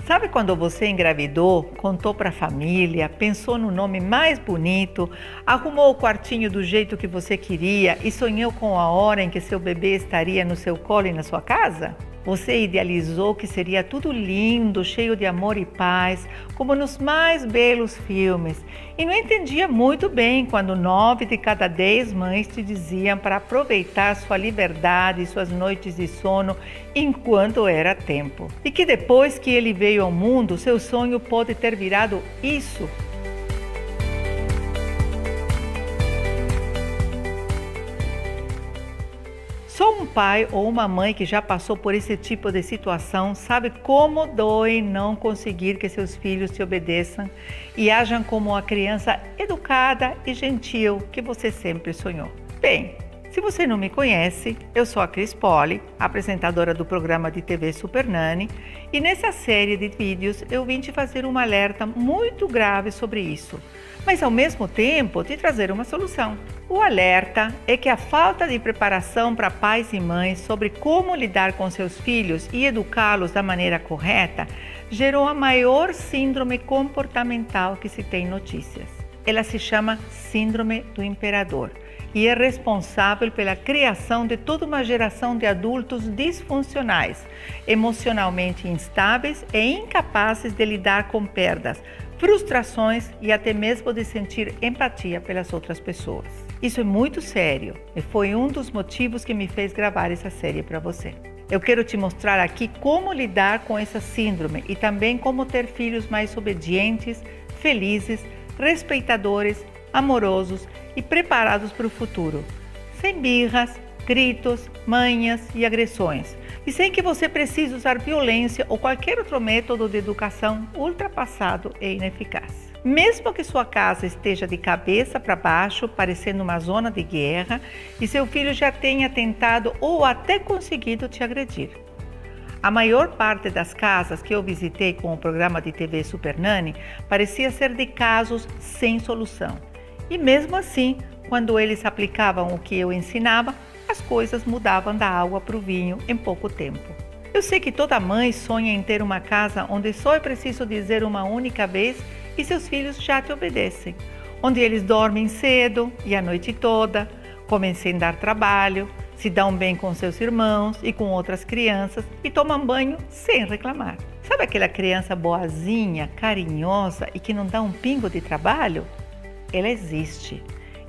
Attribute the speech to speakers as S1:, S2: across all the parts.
S1: Sabe quando você engravidou, contou para a família, pensou no nome mais bonito, arrumou o quartinho do jeito que você queria e sonhou com a hora em que seu bebê estaria no seu colo e na sua casa? Você idealizou que seria tudo lindo, cheio de amor e paz, como nos mais belos filmes, e não entendia muito bem quando 9 de cada 10 mães te diziam para aproveitar sua liberdade e suas noites de sono enquanto era tempo. E que depois que ele veio ao mundo, seu sonho pode ter virado isso. Só um pai ou uma mãe que já passou por esse tipo de situação sabe como dói não conseguir que seus filhos te obedeçam e ajam como a criança educada e gentil que você sempre sonhou. Bem, se você não me conhece, eu sou a Cris Poli, apresentadora do programa de TV Super Nanny, e nessa série de vídeos eu vim te fazer um alerta muito grave sobre isso, mas ao mesmo tempo te trazer uma solução. O alerta é que a falta de preparação para pais e mães sobre como lidar com seus filhos e educá-los da maneira correta gerou a maior síndrome comportamental que se tem notícias. Ela se chama Síndrome do Imperador e é responsável pela criação de toda uma geração de adultos disfuncionais, emocionalmente instáveis e incapazes de lidar com perdas, frustrações e até mesmo de sentir empatia pelas outras pessoas. Isso é muito sério e foi um dos motivos que me fez gravar essa série para você. Eu quero te mostrar aqui como lidar com essa síndrome e também como ter filhos mais obedientes, felizes, respeitadores, amorosos e preparados para o futuro, sem birras, gritos, manhas e agressões, e sem que você precise usar violência ou qualquer outro método de educação ultrapassado e ineficaz. Mesmo que sua casa esteja de cabeça para baixo, parecendo uma zona de guerra, e seu filho já tenha tentado ou até conseguido te agredir. A maior parte das casas que eu visitei com o programa de TV Super Nanny parecia ser de casos sem solução. E mesmo assim, quando eles aplicavam o que eu ensinava, as coisas mudavam da água para o vinho em pouco tempo. Eu sei que toda mãe sonha em ter uma casa onde só é preciso dizer uma única vez e seus filhos já te obedecem, onde eles dormem cedo e a noite toda, comem sem dar trabalho, se dão bem com seus irmãos e com outras crianças e tomam banho sem reclamar. Sabe aquela criança boazinha, carinhosa e que não dá um pingo de trabalho? Ela existe.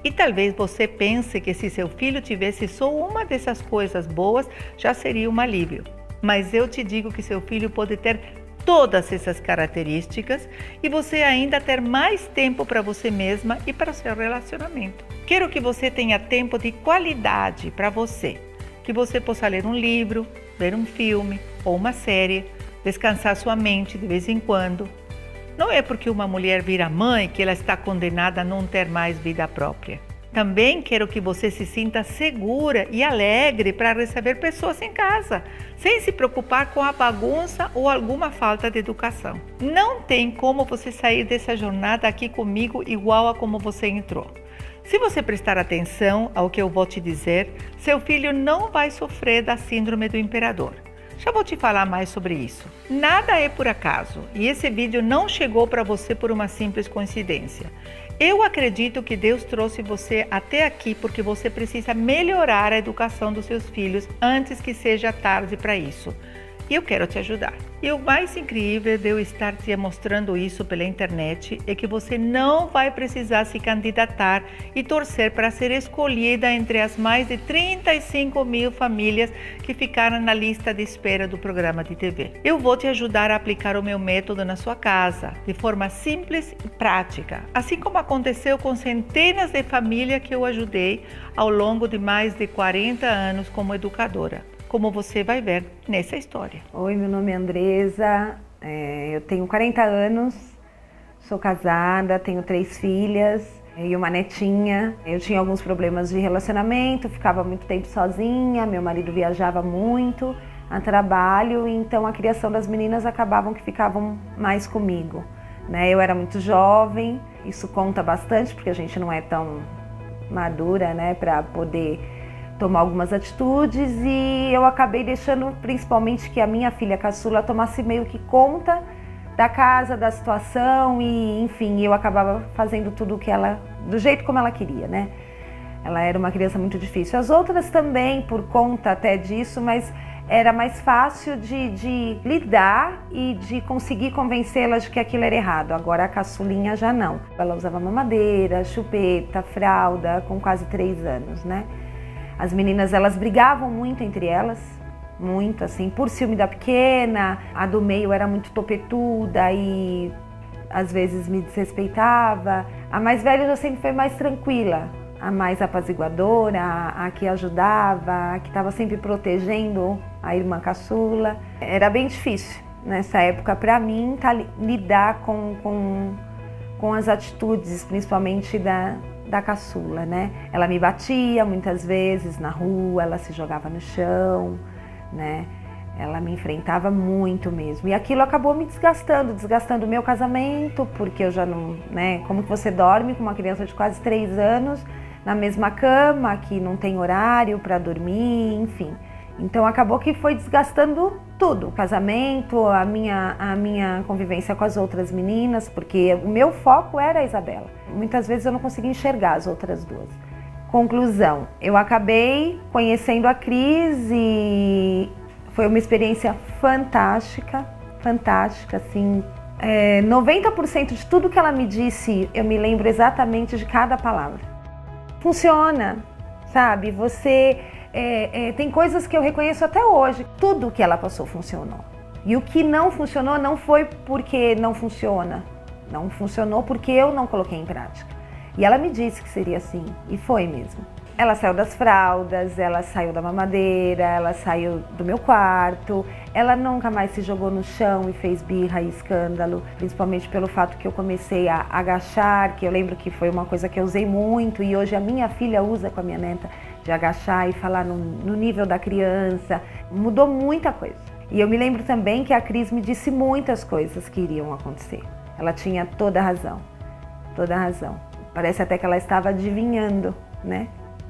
S1: E talvez você pense que se seu filho tivesse só uma dessas coisas boas, já seria um alívio. Mas eu te digo que seu filho pode ter todas essas características e você ainda ter mais tempo para você mesma e para o seu relacionamento. Quero que você tenha tempo de qualidade para você, que você possa ler um livro, ver um filme ou uma série, descansar sua mente de vez em quando. Não é porque uma mulher vira mãe que ela está condenada a não ter mais vida própria. Também quero que você se sinta segura e alegre para receber pessoas em casa, sem se preocupar com a bagunça ou alguma falta de educação. Não tem como você sair dessa jornada aqui comigo igual a como você entrou. Se você prestar atenção ao que eu vou te dizer, seu filho não vai sofrer da síndrome do imperador. Já vou te falar mais sobre isso. Nada é por acaso e esse vídeo não chegou para você por uma simples coincidência. Eu acredito que Deus trouxe você até aqui porque você precisa melhorar a educação dos seus filhos antes que seja tarde para isso. E eu quero te ajudar. E o mais incrível de eu estar te mostrando isso pela internet é que você não vai precisar se candidatar e torcer para ser escolhida entre as mais de 35 mil famílias que ficaram na lista de espera do programa de TV. Eu vou te ajudar a aplicar o meu método na sua casa, de forma simples e prática, assim como aconteceu com centenas de famílias que eu ajudei ao longo de mais de 40 anos como educadora, como você vai ver nessa história.
S2: Oi, meu nome é Andresa, eu tenho 40 anos, sou casada, tenho 3 filhas e uma netinha. Eu tinha alguns problemas de relacionamento, ficava muito tempo sozinha, meu marido viajava muito a trabalho, então a criação das meninas acabavam que ficavam mais comigo, né? Eu era muito jovem, isso conta bastante porque a gente não é tão madura, né, para poder tomar algumas atitudes, e eu acabei deixando principalmente que a minha filha caçula tomasse meio que conta da casa, da situação e, enfim, eu acabava fazendo tudo que ela, do jeito como ela queria, né? Ela era uma criança muito difícil. As outras também, por conta até disso, mas era mais fácil de lidar e de conseguir convencê-las de que aquilo era errado. Agora a caçulinha já não. Ela usava mamadeira, chupeta, fralda, com quase 3 anos, né? As meninas, elas brigavam muito entre elas, muito assim, por ciúme da pequena. A do meio era muito topetuda e às vezes me desrespeitava. A mais velha já sempre foi mais tranquila, a mais apaziguadora, a que ajudava, a que estava sempre protegendo a irmã caçula. Era bem difícil nessa época para mim lidar com as atitudes, principalmente da caçula, né? Ela me batia muitas vezes na rua, ela se jogava no chão, né? Ela me enfrentava muito mesmo. E aquilo acabou me desgastando o meu casamento, porque eu já não, né? Como que você dorme com uma criança de quase 3 anos na mesma cama, que não tem horário para dormir, enfim. Então acabou que foi desgastando tudo, o casamento, a minha convivência com as outras meninas, porque o meu foco era a Isabela. Muitas vezes eu não conseguia enxergar as outras duas. Conclusão, eu acabei conhecendo a Cris e foi uma experiência fantástica, assim. 90% de tudo que ela me disse, eu me lembro exatamente de cada palavra. Funciona, sabe? Você tem coisas que eu reconheço até hoje. Tudo que ela passou funcionou. E o que não funcionou não foi porque não funciona. Não funcionou porque eu não coloquei em prática. E ela me disse que seria assim. E foi mesmo. Ela saiu das fraldas, ela saiu da mamadeira, ela saiu do meu quarto. Ela nunca mais se jogou no chão e fez birra e escândalo, principalmente pelo fato que eu comecei a agachar, que eu lembro que foi uma coisa que eu usei muito e hoje a minha filha usa com a minha neta, de agachar e falar no nível da criança. Mudou muita coisa. E eu me lembro também que a Cris me disse muitas coisas que iriam acontecer. Ela tinha toda a razão, toda a razão. Parece até que ela estava adivinhando, né?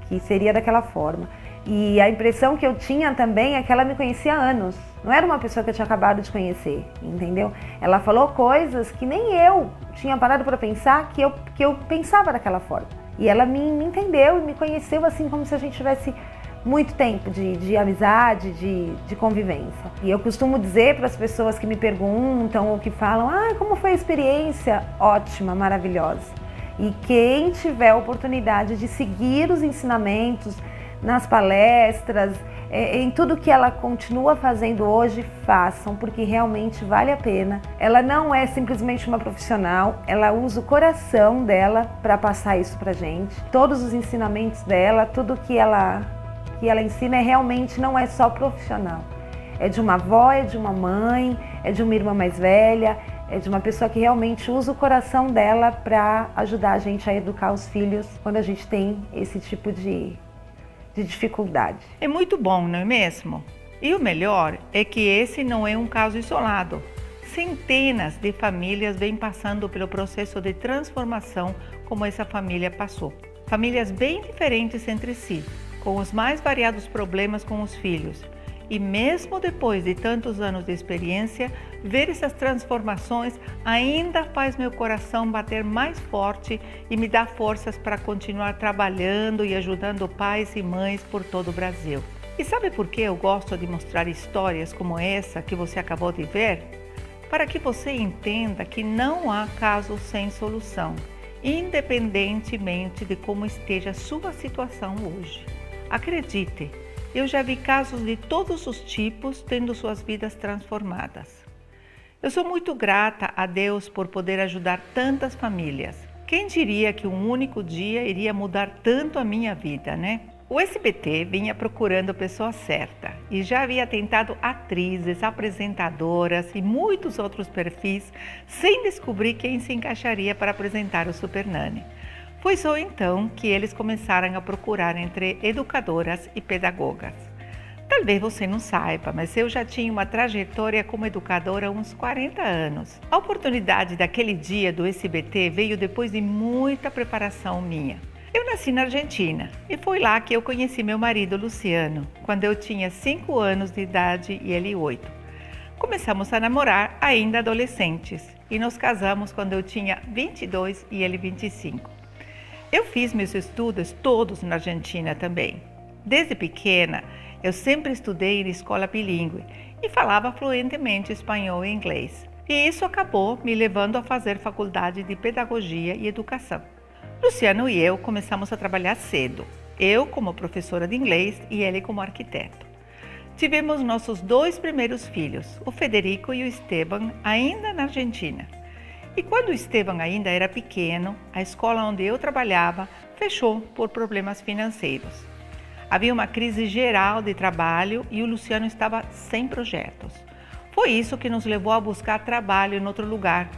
S2: Que seria daquela forma. E a impressão que eu tinha também é que ela me conhecia há anos. Não era uma pessoa que eu tinha acabado de conhecer, entendeu? Ela falou coisas que nem eu tinha parado para pensar que eu pensava daquela forma. E ela me entendeu e me conheceu assim como se a gente tivesse muito tempo de amizade, de convivência. E eu costumo dizer para as pessoas que me perguntam ou que falam: como foi a experiência? Ótima, maravilhosa. E quem tiver a oportunidade de seguir os ensinamentos nas palestras, em tudo que ela continua fazendo hoje, façam, porque realmente vale a pena. Ela não é simplesmente uma profissional, ela usa o coração dela para passar isso pra gente. Todos os ensinamentos dela, tudo que ela ensina realmente não é só profissional. É de uma avó, é de uma mãe, é de uma irmã mais velha, é de uma pessoa que realmente usa o coração dela para ajudar a gente a educar os filhos quando a gente tem esse tipo de dificuldade.
S1: É muito bom, não é mesmo? E o melhor é que esse não é um caso isolado. Centenas de famílias vêm passando pelo processo de transformação como essa família passou. Famílias bem diferentes entre si, com os mais variados problemas com os filhos. E mesmo depois de tantos anos de experiência, ver essas transformações ainda faz meu coração bater mais forte e me dá forças para continuar trabalhando e ajudando pais e mães por todo o Brasil. E sabe por que eu gosto de mostrar histórias como essa que você acabou de ver? Para que você entenda que não há caso sem solução, independentemente de como esteja a sua situação hoje. Acredite, eu já vi casos de todos os tipos tendo suas vidas transformadas. Eu sou muito grata a Deus por poder ajudar tantas famílias. Quem diria que um único dia iria mudar tanto a minha vida, né? O SBT vinha procurando a pessoa certa e já havia tentado atrizes, apresentadoras e muitos outros perfis sem descobrir quem se encaixaria para apresentar o Super Nanny. Foi só então que eles começaram a procurar entre educadoras e pedagogas. Talvez você não saiba, mas eu já tinha uma trajetória como educadora há uns 40 anos. A oportunidade daquele dia do SBT veio depois de muita preparação minha. Eu nasci na Argentina e foi lá que eu conheci meu marido Luciano, quando eu tinha 5 anos de idade e ele 8. Começamos a namorar ainda adolescentes e nos casamos quando eu tinha 22 e ele 25. Eu fiz meus estudos todos na Argentina também. Desde pequena, eu sempre estudei em escola bilíngue e falava fluentemente espanhol e inglês. E isso acabou me levando a fazer faculdade de pedagogia e educação. Luciano e eu começamos a trabalhar cedo, eu como professora de inglês e ele como arquiteto. Tivemos nossos 2 primeiros filhos, o Federico e o Esteban, ainda na Argentina. E quando o Esteban ainda era pequeno, a escola onde eu trabalhava fechou por problemas financeiros. Havia uma crise geral de trabalho e o Luciano estava sem projetos. Foi isso que nos levou a buscar trabalho em outro lugar.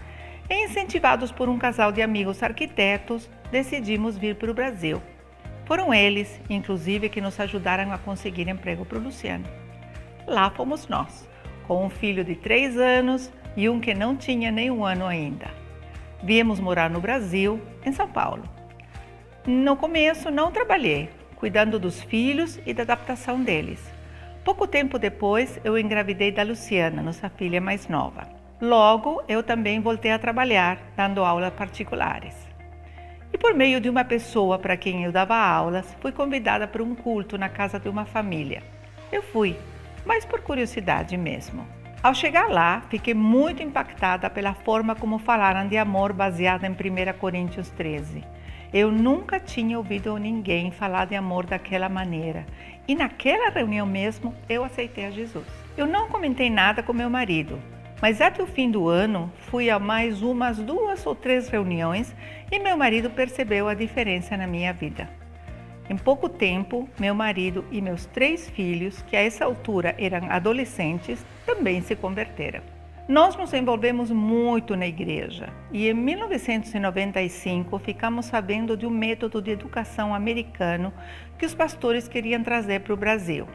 S1: E, incentivados por um casal de amigos arquitetos, decidimos vir para o Brasil. Foram eles, inclusive, que nos ajudaram a conseguir emprego para o Luciano. Lá fomos nós, com um filho de 3 anos e um que não tinha nem 1 ano ainda. Viemos morar no Brasil, em São Paulo. No começo não trabalhei, cuidando dos filhos e da adaptação deles. Pouco tempo depois, eu engravidei da Luciana, nossa filha mais nova. Logo, eu também voltei a trabalhar, dando aulas particulares. E por meio de uma pessoa para quem eu dava aulas, fui convidada para um culto na casa de uma família. Eu fui, mas por curiosidade mesmo. Ao chegar lá, fiquei muito impactada pela forma como falaram de amor baseada em 1 Coríntios 13. Eu nunca tinha ouvido ninguém falar de amor daquela maneira. E naquela reunião mesmo, eu aceitei a Jesus. Eu não comentei nada com meu marido, mas até o fim do ano, fui a mais umas 2 ou 3 reuniões e meu marido percebeu a diferença na minha vida. Em pouco tempo, meu marido e meus 3 filhos, que a essa altura eram adolescentes, também se converteram. Nós nos envolvemos muito na igreja e em 1995 ficamos sabendo de um método de educação americano que os pastores queriam trazer para o Brasil.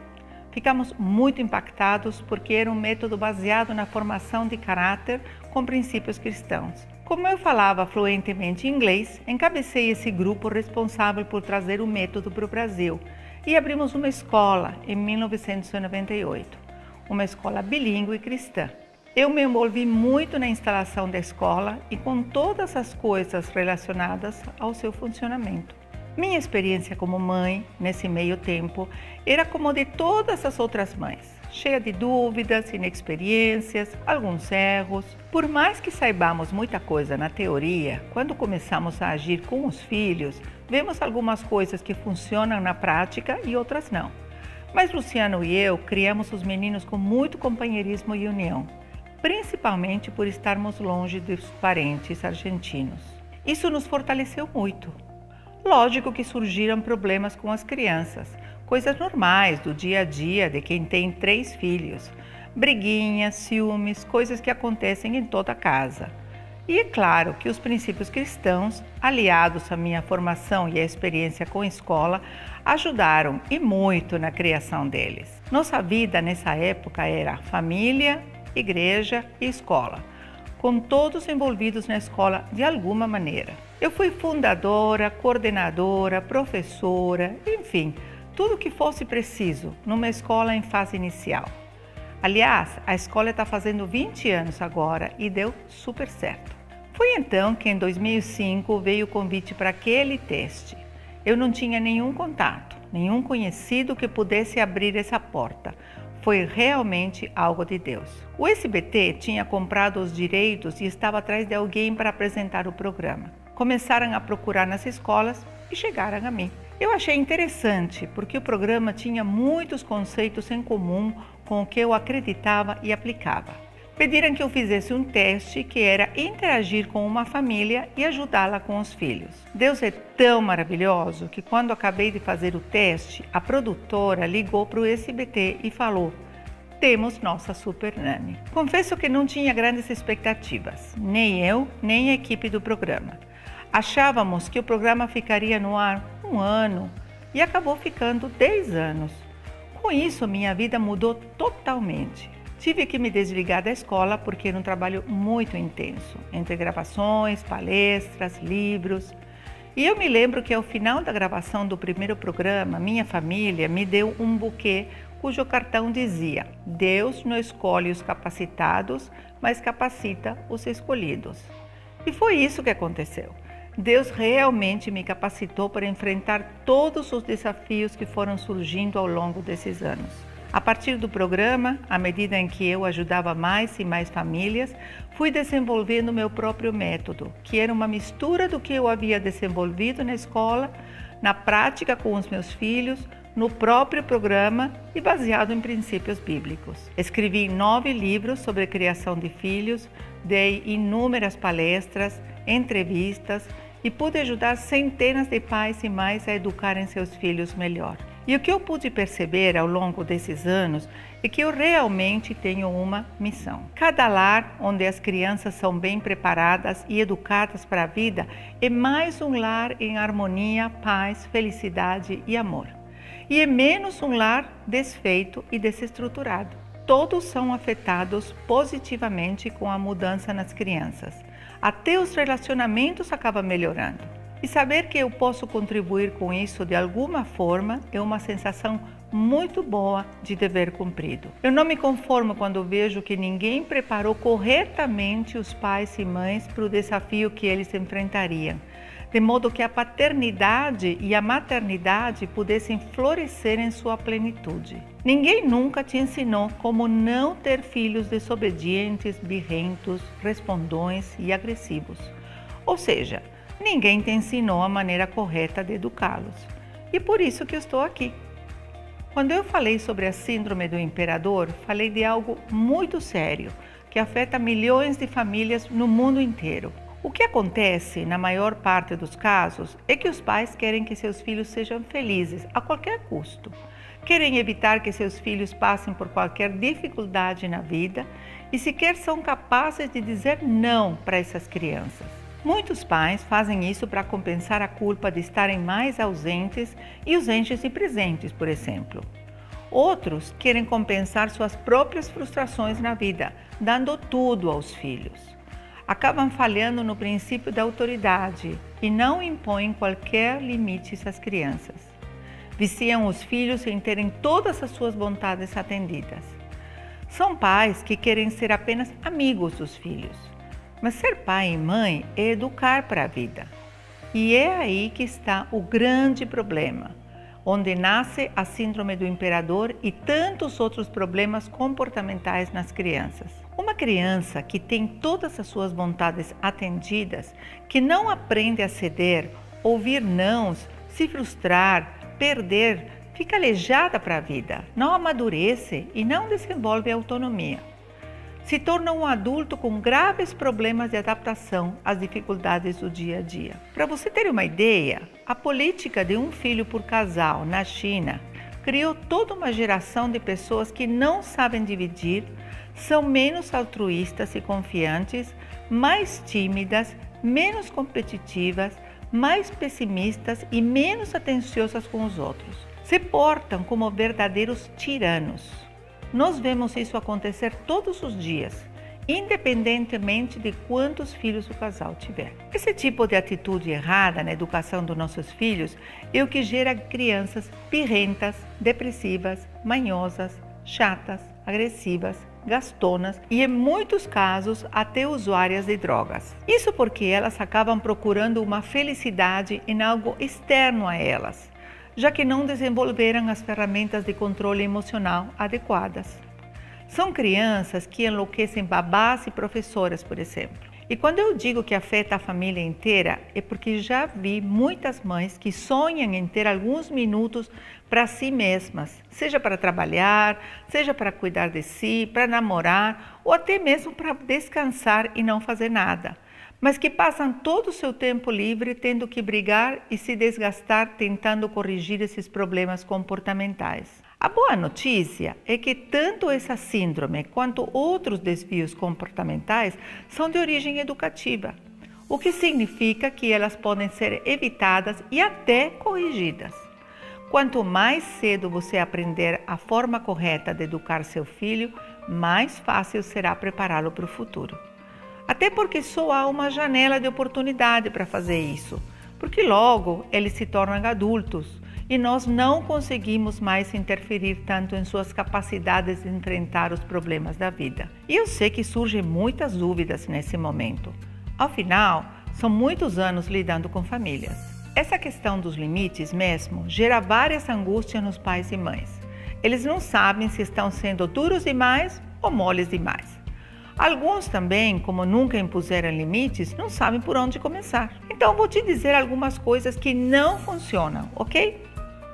S1: Ficamos muito impactados porque era um método baseado na formação de caráter com princípios cristãos. Como eu falava fluentemente inglês, encabecei esse grupo responsável por trazer o método para o Brasil e abrimos uma escola em 1998, uma escola bilíngue cristã. Eu me envolvi muito na instalação da escola e com todas as coisas relacionadas ao seu funcionamento. Minha experiência como mãe, nesse meio tempo, era como de todas as outras mães, cheia de dúvidas, inexperiências, alguns erros. Por mais que saibamos muita coisa na teoria, quando começamos a agir com os filhos, vemos algumas coisas que funcionam na prática e outras não. Mas Luciano e eu criamos os meninos com muito companheirismo e união, principalmente por estarmos longe dos parentes argentinos. Isso nos fortaleceu muito. Lógico que surgiram problemas com as crianças, coisas normais do dia a dia de quem tem 3 filhos, briguinhas, ciúmes, coisas que acontecem em toda casa. E é claro que os princípios cristãos, aliados à minha formação e à experiência com a escola, ajudaram e muito na criação deles. Nossa vida nessa época era família, igreja e escola, com todos envolvidos na escola de alguma maneira. Eu fui fundadora, coordenadora, professora, enfim, tudo o que fosse preciso numa escola em fase inicial. Aliás, a escola está fazendo 20 anos agora e deu super certo. Foi então que em 2005 veio o convite para aquele teste. Eu não tinha nenhum contato, nenhum conhecido que pudesse abrir essa porta. Foi realmente algo de Deus. O SBT tinha comprado os direitos e estava atrás de alguém para apresentar o programa. Começaram a procurar nas escolas e chegaram a mim. Eu achei interessante porque o programa tinha muitos conceitos em comum com o que eu acreditava e aplicava. Pediram que eu fizesse um teste que era interagir com uma família e ajudá-la com os filhos. Deus é tão maravilhoso que quando acabei de fazer o teste, a produtora ligou para o SBT e falou: temos nossa super nanny. Confesso que não tinha grandes expectativas, nem eu, nem a equipe do programa. Achávamos que o programa ficaria no ar 1 ano e acabou ficando 10 anos. Com isso, minha vida mudou totalmente. Tive que me desligar da escola porque era um trabalho muito intenso, entre gravações, palestras, livros. E eu me lembro que ao final da gravação do primeiro programa, minha família me deu um buquê cujo cartão dizia: Deus não escolhe os capacitados, mas capacita os escolhidos. E foi isso que aconteceu. Deus realmente me capacitou para enfrentar todos os desafios que foram surgindo ao longo desses anos. A partir do programa, à medida em que eu ajudava mais e mais famílias, fui desenvolvendo meu próprio método, que era uma mistura do que eu havia desenvolvido na escola, na prática com os meus filhos, no próprio programa e baseado em princípios bíblicos. Escrevi 9 livros sobre criação de filhos, dei inúmeras palestras, entrevistas e pude ajudar centenas de pais e mães a educarem seus filhos melhor. E o que eu pude perceber ao longo desses anos é que eu realmente tenho uma missão. Cada lar onde as crianças são bem preparadas e educadas para a vida é mais um lar em harmonia, paz, felicidade e amor. E é menos um lar desfeito e desestruturado. Todos são afetados positivamente com a mudança nas crianças. Até os relacionamentos acabam melhorando. E saber que eu posso contribuir com isso de alguma forma é uma sensação muito boa de dever cumprido. Eu não me conformo quando vejo que ninguém preparou corretamente os pais e mães para o desafio que eles enfrentariam, de modo que a paternidade e a maternidade pudessem florescer em sua plenitude. Ninguém nunca te ensinou como não ter filhos desobedientes, birrentos, respondões e agressivos. Ou seja, ninguém te ensinou a maneira correta de educá-los. E por isso que eu estou aqui. Quando eu falei sobre a síndrome do imperador, falei de algo muito sério, que afeta milhões de famílias no mundo inteiro. O que acontece, na maior parte dos casos, é que os pais querem que seus filhos sejam felizes a qualquer custo. Querem evitar que seus filhos passem por qualquer dificuldade na vida e sequer são capazes de dizer não para essas crianças. Muitos pais fazem isso para compensar a culpa de estarem mais ausentes e ausentes e presentes, por exemplo. Outros querem compensar suas próprias frustrações na vida, dando tudo aos filhos. Acabam falhando no princípio da autoridade e não impõem qualquer limites às crianças. Viciam os filhos em terem todas as suas vontades atendidas. São pais que querem ser apenas amigos dos filhos. Mas ser pai e mãe é educar para a vida. E é aí que está o grande problema, onde nasce a síndrome do imperador e tantos outros problemas comportamentais nas crianças. Uma criança que tem todas as suas vontades atendidas, que não aprende a ceder, ouvir nãos, se frustrar, perder, fica aleijada para a vida, não amadurece e não desenvolve autonomia. Se torna um adulto com graves problemas de adaptação às dificuldades do dia a dia. Para você ter uma ideia, a política de um filho por casal na China criou toda uma geração de pessoas que não sabem dividir, são menos altruístas e confiantes, mais tímidas, menos competitivas, mais pessimistas e menos atenciosas com os outros. Se portam como verdadeiros tiranos. Nós vemos isso acontecer todos os dias, independentemente de quantos filhos o casal tiver. Esse tipo de atitude errada na educação dos nossos filhos é o que gera crianças birrentas, depressivas, manhosas, chatas, agressivas, gastonas e, em muitos casos, até usuárias de drogas. Isso porque elas acabam procurando uma felicidade em algo externo a elas, já que não desenvolveram as ferramentas de controle emocional adequadas. São crianças que enlouquecem babás e professoras, por exemplo. E quando eu digo que afeta a família inteira, é porque já vi muitas mães que sonham em ter alguns minutos para si mesmas, seja para trabalhar, seja para cuidar de si, para namorar ou até mesmo para descansar e não fazer nada, mas que passam todo o seu tempo livre tendo que brigar e se desgastar tentando corrigir esses problemas comportamentais. A boa notícia é que tanto essa síndrome quanto outros desvios comportamentais são de origem educativa, o que significa que elas podem ser evitadas e até corrigidas. Quanto mais cedo você aprender a forma correta de educar seu filho, mais fácil será prepará-lo para o futuro. Até porque só há uma janela de oportunidade para fazer isso, porque logo eles se tornam adultos e nós não conseguimos mais interferir tanto em suas capacidades de enfrentar os problemas da vida. E eu sei que surgem muitas dúvidas nesse momento. Afinal, são muitos anos lidando com famílias. Essa questão dos limites mesmo gera várias angústias nos pais e mães. Eles não sabem se estão sendo duros demais ou moles demais. Alguns também, como nunca impuseram limites, não sabem por onde começar. Então vou te dizer algumas coisas que não funcionam, ok?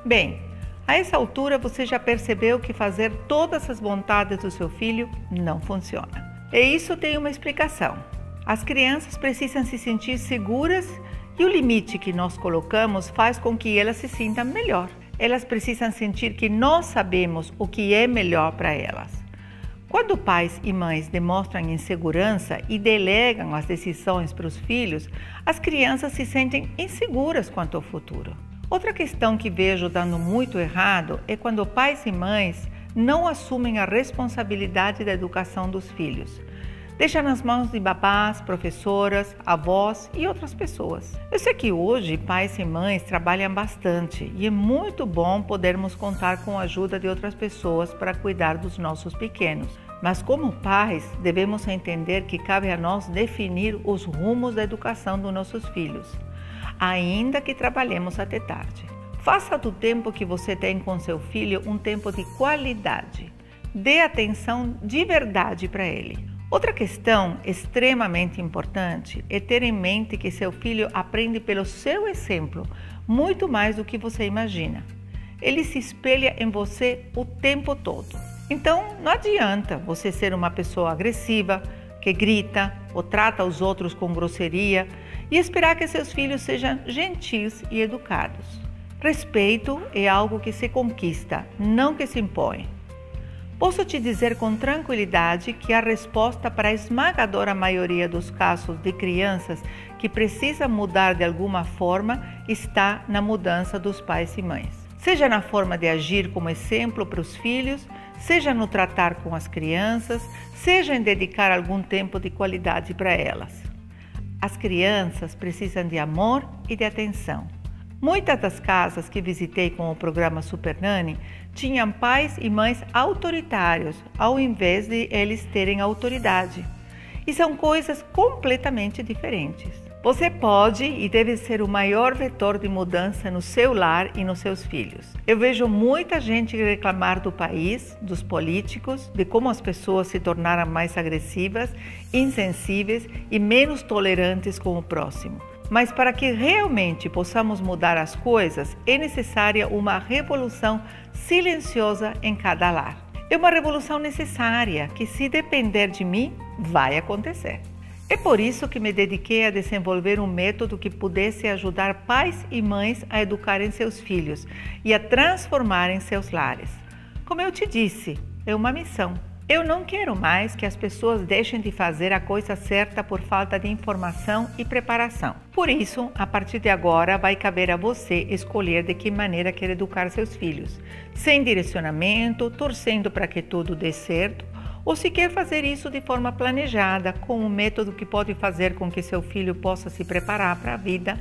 S1: Bem, a essa altura você já percebeu que fazer todas as vontades do seu filho não funciona. E isso tem uma explicação. As crianças precisam se sentir seguras e o limite que nós colocamos faz com que elas se sintam melhor. Elas precisam sentir que nós sabemos o que é melhor para elas. Quando pais e mães demonstram insegurança e delegam as decisões para os filhos, as crianças se sentem inseguras quanto ao futuro. Outra questão que vejo dando muito errado é quando pais e mães não assumem a responsabilidade da educação dos filhos. Deixa nas mãos de babás, professoras, avós e outras pessoas. Eu sei que hoje pais e mães trabalham bastante e é muito bom podermos contar com a ajuda de outras pessoas para cuidar dos nossos pequenos. Mas como pais, devemos entender que cabe a nós definir os rumos da educação dos nossos filhos, ainda que trabalhemos até tarde. Faça do tempo que você tem com seu filho um tempo de qualidade. Dê atenção de verdade para ele. Outra questão extremamente importante é ter em mente que seu filho aprende pelo seu exemplo muito mais do que você imagina. Ele se espelha em você o tempo todo. Então, não adianta você ser uma pessoa agressiva, que grita ou trata os outros com grosseria e esperar que seus filhos sejam gentis e educados. Respeito é algo que se conquista, não que se impõe. Posso te dizer com tranquilidade que a resposta para a esmagadora maioria dos casos de crianças que precisam mudar de alguma forma está na mudança dos pais e mães. Seja na forma de agir como exemplo para os filhos, seja no tratar com as crianças, seja em dedicar algum tempo de qualidade para elas. As crianças precisam de amor e de atenção. Muitas das casas que visitei com o programa Super Nanny tinham pais e mães autoritários, ao invés de eles terem autoridade. E são coisas completamente diferentes. Você pode e deve ser o maior vetor de mudança no seu lar e nos seus filhos. Eu vejo muita gente reclamar do país, dos políticos, de como as pessoas se tornaram mais agressivas, insensíveis e menos tolerantes com o próximo. Mas para que realmente possamos mudar as coisas, é necessária uma revolução silenciosa em cada lar. É uma revolução necessária que, se depender de mim, vai acontecer. É por isso que me dediquei a desenvolver um método que pudesse ajudar pais e mães a educarem seus filhos e a transformarem seus lares. Como eu te disse, é uma missão. Eu não quero mais que as pessoas deixem de fazer a coisa certa por falta de informação e preparação. Por isso, a partir de agora, vai caber a você escolher de que maneira quer educar seus filhos, sem direcionamento, torcendo para que tudo dê certo, ou se quer fazer isso de forma planejada, com um método que pode fazer com que seu filho possa se preparar para a vida,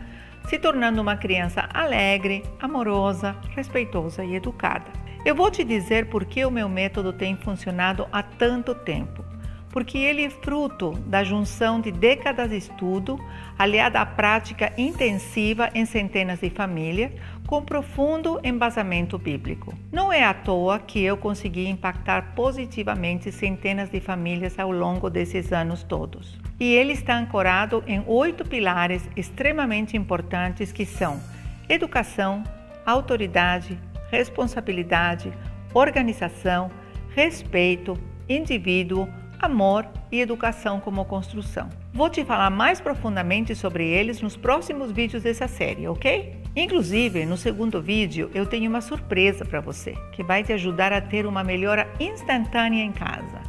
S1: se tornando uma criança alegre, amorosa, respeitosa e educada. Eu vou te dizer por que o meu método tem funcionado há tanto tempo. Porque ele é fruto da junção de décadas de estudo, aliada à prática intensiva em centenas de famílias, com profundo embasamento bíblico. Não é à toa que eu consegui impactar positivamente centenas de famílias ao longo desses anos todos. E ele está ancorado em 8 pilares extremamente importantes que são educação, autoridade, responsabilidade, organização, respeito, indivíduo, amor e educação como construção. Vou te falar mais profundamente sobre eles nos próximos vídeos dessa série, ok? Inclusive, no segundo vídeo, eu tenho uma surpresa para você, que vai te ajudar a ter uma melhora instantânea em casa.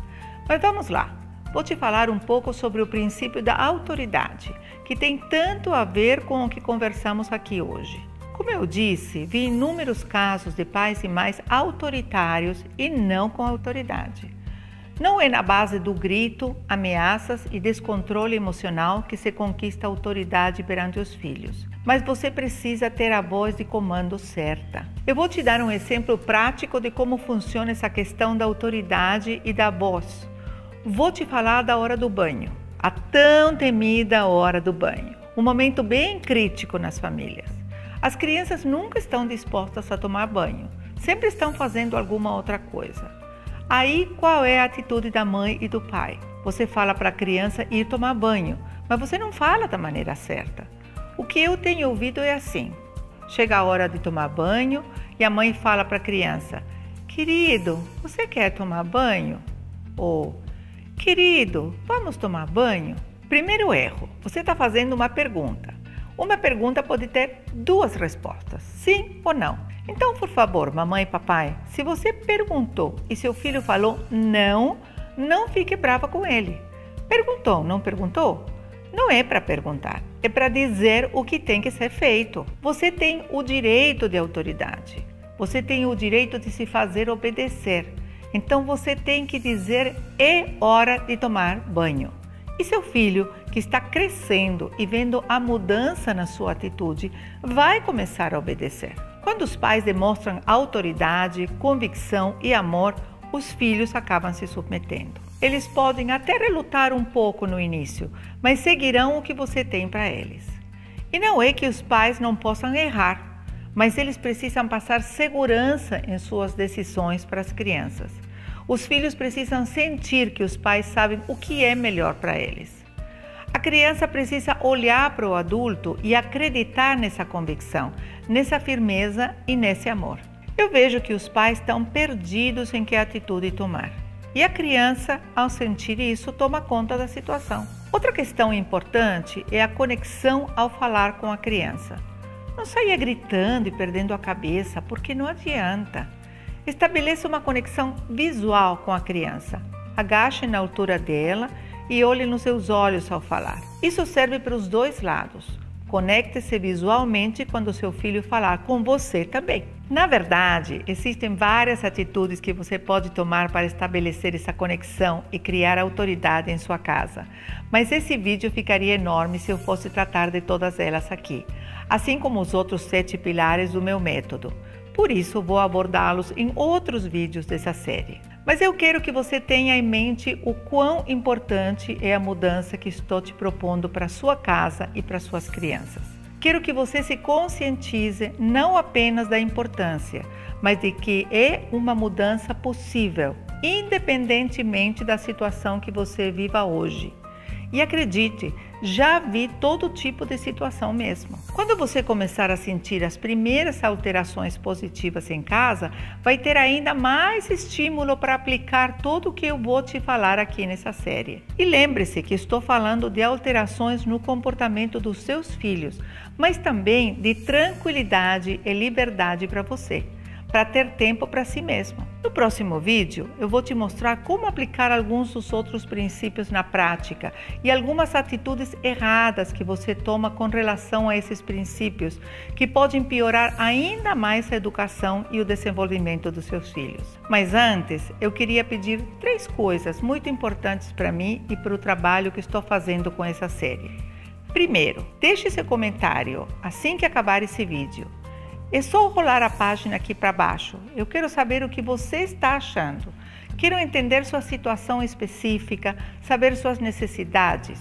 S1: Mas vamos lá! Vou te falar um pouco sobre o princípio da autoridade, que tem tanto a ver com o que conversamos aqui hoje. Como eu disse, vi inúmeros casos de pais e mães autoritários e não com autoridade. Não é na base do grito, ameaças e descontrole emocional que se conquista a autoridade perante os filhos, mas você precisa ter a voz de comando certa. Eu vou te dar um exemplo prático de como funciona essa questão da autoridade e da voz. Vou te falar da hora do banho, a tão temida hora do banho, um momento bem crítico nas famílias. As crianças nunca estão dispostas a tomar banho, sempre estão fazendo alguma outra coisa. Aí, qual é a atitude da mãe e do pai? Você fala para a criança ir tomar banho, mas você não fala da maneira certa. O que eu tenho ouvido é assim: chega a hora de tomar banho e a mãe fala para a criança: querido, você quer tomar banho? Ou, querido, vamos tomar banho? Primeiro erro, você está fazendo uma pergunta. Uma pergunta pode ter duas respostas, sim ou não. Então, por favor, mamãe e papai, se você perguntou e seu filho falou não, não fique brava com ele. Perguntou, não perguntou? Não é para perguntar, é para dizer o que tem que ser feito. Você tem o direito de autoridade, você tem o direito de se fazer obedecer. Então, você tem que dizer: é hora de tomar banho. E seu filho, que está crescendo e vendo a mudança na sua atitude, vai começar a obedecer. Quando os pais demonstram autoridade, convicção e amor, os filhos acabam se submetendo. Eles podem até relutar um pouco no início, mas seguirão o que você tem para eles. E não é que os pais não possam errar, mas eles precisam passar segurança em suas decisões para as crianças. Os filhos precisam sentir que os pais sabem o que é melhor para eles. A criança precisa olhar para o adulto e acreditar nessa convicção, nessa firmeza e nesse amor. Eu vejo que os pais estão perdidos em que atitude tomar. E a criança, ao sentir isso, toma conta da situação. Outra questão importante é a conexão ao falar com a criança. Não saia gritando e perdendo a cabeça, porque não adianta. Estabeleça uma conexão visual com a criança. Agache na altura dela e olhe nos seus olhos ao falar. Isso serve para os dois lados. Conecte-se visualmente quando seu filho falar com você também. Na verdade, existem várias atitudes que você pode tomar para estabelecer essa conexão e criar autoridade em sua casa. Mas esse vídeo ficaria enorme se eu fosse tratar de todas elas aqui, assim como os outros 7 pilares do meu método. Por isso, vou abordá-los em outros vídeos dessa série. Mas eu quero que você tenha em mente o quão importante é a mudança que estou te propondo para sua casa e para suas crianças. Quero que você se conscientize não apenas da importância, mas de que é uma mudança possível, independentemente da situação que você viva hoje. E acredite, já vi todo tipo de situação mesmo. Quando você começar a sentir as primeiras alterações positivas em casa, vai ter ainda mais estímulo para aplicar tudo o que eu vou te falar aqui nessa série. E lembre-se que estou falando de alterações no comportamento dos seus filhos, mas também de tranquilidade e liberdade para você, para ter tempo para si mesmo. No próximo vídeo, eu vou te mostrar como aplicar alguns dos outros princípios na prática e algumas atitudes erradas que você toma com relação a esses princípios, que podem piorar ainda mais a educação e o desenvolvimento dos seus filhos. Mas antes, eu queria pedir 3 coisas muito importantes para mim e para o trabalho que estou fazendo com essa série. Primeiro, deixe seu comentário assim que acabar esse vídeo. É só rolar a página aqui para baixo. Eu quero saber o que você está achando. Quero entender sua situação específica, saber suas necessidades.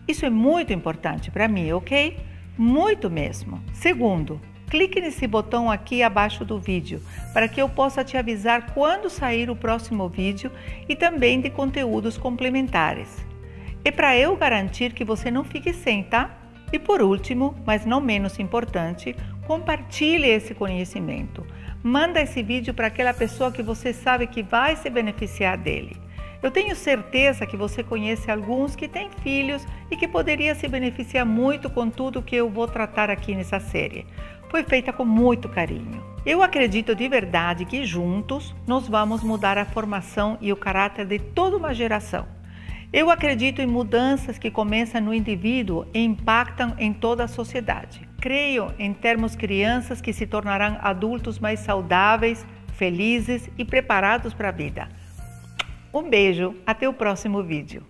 S1: Isso é muito importante para mim, ok? Muito mesmo. Segundo, clique nesse botão aqui abaixo do vídeo para que eu possa te avisar quando sair o próximo vídeo e também de conteúdos complementares. É para eu garantir que você não fique sem, tá? E por último, mas não menos importante, compartilhe esse conhecimento. Manda esse vídeo para aquela pessoa que você sabe que vai se beneficiar dele. Eu tenho certeza que você conhece alguns que têm filhos e que poderia se beneficiar muito com tudo que eu vou tratar aqui nessa série. Foi feita com muito carinho. Eu acredito de verdade que juntos nós vamos mudar a formação e o caráter de toda uma geração. Eu acredito em mudanças que começam no indivíduo e impactam em toda a sociedade. Creio em termos crianças que se tornarão adultos mais saudáveis, felizes e preparados para a vida. Um beijo, até o próximo vídeo.